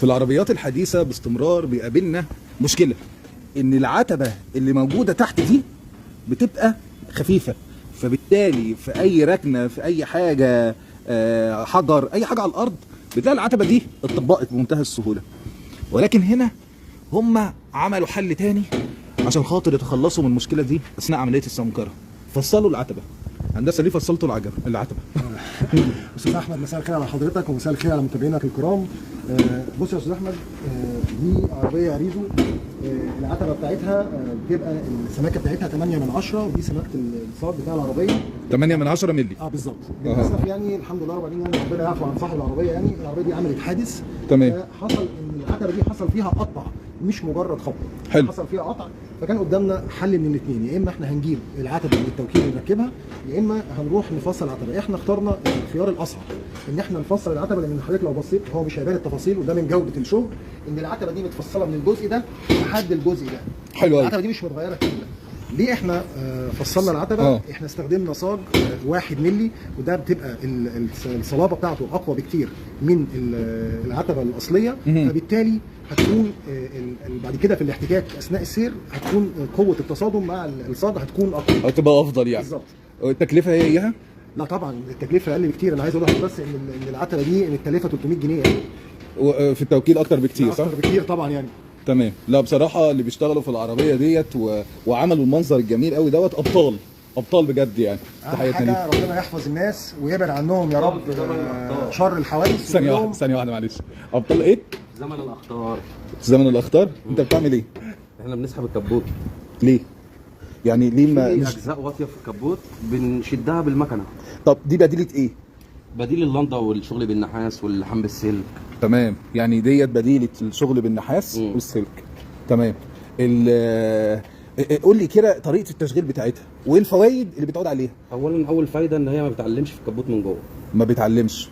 في العربيات الحديثه باستمرار بيقابلنا مشكله ان العتبه اللي موجوده تحت دي بتبقى خفيفه، فبالتالي في اي ركنه في اي حاجه حجر اي حاجه على الارض بتلاقي العتبه دي اتطبقت بمنتهى السهوله. ولكن هنا هم عملوا حل تاني عشان خاطر يتخلصوا من المشكله دي اثناء عمليه السمكره، فصلوا العتبه. هندسه ليه فصلتوا العتبه؟ استاذ احمد مساء الخير على حضرتك ومساء الخير على متابعينك الكرام. بص يا استاذ احمد، دي عربيه ريزو، العتبه بتاعتها بتبقى السماكه بتاعتها 8 من 10، ودي سماكه الصاج بتاع العربيه 8 من 10 مللي. بالظبط. للاسف يعني الحمد لله رب العالمين، يعني ربنا يعفو عن صاحب العربيه، يعني العربيه دي عملت حادث. تمام. حصل ان العتبه دي حصل فيها قطع، مش مجرد خبط. حلو. حصل فيها قطع، فكان قدامنا حل من الاثنين، يا اما احنا هنجيب العتبه من التوكيل ونركبها، يا اما هنروح نفصل العتبه. احنا اخترنا الخيار الاصعب، ان احنا نفصل العتبه، لان حضرتك لو بصيت هو مش هيبان التفاصيل، وده من جوده الشغل، ان العتبه دي متفصله من الجزء ده لحد الجزء ده. حلو. العتبه دي مش متغيره كده. ليه احنا فصلنا العتبه؟ احنا استخدمنا صاج 1 مللي، وده بتبقى الصلابه بتاعته اقوى بكتير من العتبه الاصليه، فبالتالي هتكون بعد كده في الاحتكاك اثناء السير هتكون قوه التصادم مع الصاج هتكون اقوى، هتبقى افضل يعني. بالظبط. التكلفه هي اياها؟ لا طبعا التكلفه اقل بكتير. انا عايز اقول لحضرتك بس ان العتبه دي متكلفه 300 جنيه يعني. وفي التوكيل اكتر بكتير صح؟ اكتر بكتير طبعا يعني. تمام. لا بصراحه اللي بيشتغلوا في العربيه ديت وعملوا المنظر الجميل قوي دوت ابطال بجد يعني. تحياتنا ليهم. ربنا يحفظ الناس ويبعد عنهم يا رب شر الحوادث. ثانيه واحده معلش. ابطال ايه؟ زمن الاخطار. زمن الاخطار. انت بتعمل ايه؟ احنا بنسحب الكبوت. ليه؟ يعني ليه ما في اجزاء واطيه في الكبوت بنشدها بالمكنه. طب دي بديله ايه؟ بديل اللندا والشغل بالنحاس واللحام بالسلك. تمام. يعني ديت بديله الشغل بالنحاس والسلك. تمام. قول لي كده طريقه التشغيل بتاعتها وايه الفوائد اللي بتعود عليها؟ اولا اول فايده ان هي ما بتعلمش في الكبوت من جوه. ما بيتعلمش.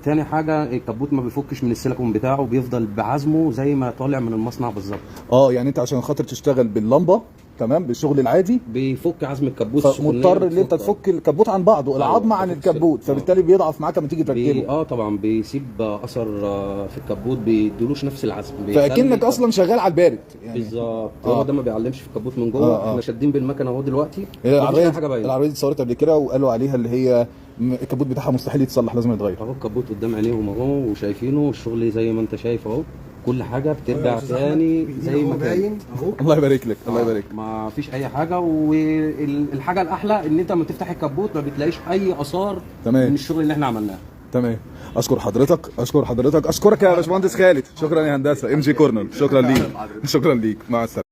تاني حاجه الكبوت ما بيفكش من السيليكون بتاعه، بيفضل بعزمه زي ما طالع من المصنع بالظبط. يعني انت عشان خاطر تشتغل باللمبه تمام بالشغل العادي بيفك عزم الكبوت، فمضطر ان انت تفك الكبوت عن بعضه، العظمه عن الكبوت، فبالتالي بيضعف معاك لما تيجي تركبه. طبعا بيسيب اثر في الكبوت، بيديلوش نفس العزم، فاكنك اصلا شغال على البارد يعني. بالظبط. هو ده ما بيعلمش في الكبوت من جوه. احنا شادين بالمكنه اهو دلوقتي. العربيه دي اتصورت قبل كده وقالوا عليها اللي هي الكبوت بتاعها مستحيل يتصلح، لازم يتغير. اهو الكبوت قدام عينيهم اهو وشايفينه، الشغل زي ما انت شايف اهو، كل حاجه بترجع تاني زي ما كان. الله يبارك لك. الله يبارك لك. ما فيش اي حاجه. والحاجه الاحلى ان انت لما تفتح الكبوت ما بتلاقيش اي اثار من الشغل اللي احنا عملناه. تمام. اشكر حضرتك. اشكرك يا باشمهندس خالد. شكرا يا هندسه ام جي كورنر. شكرا ليك. مع السلامه.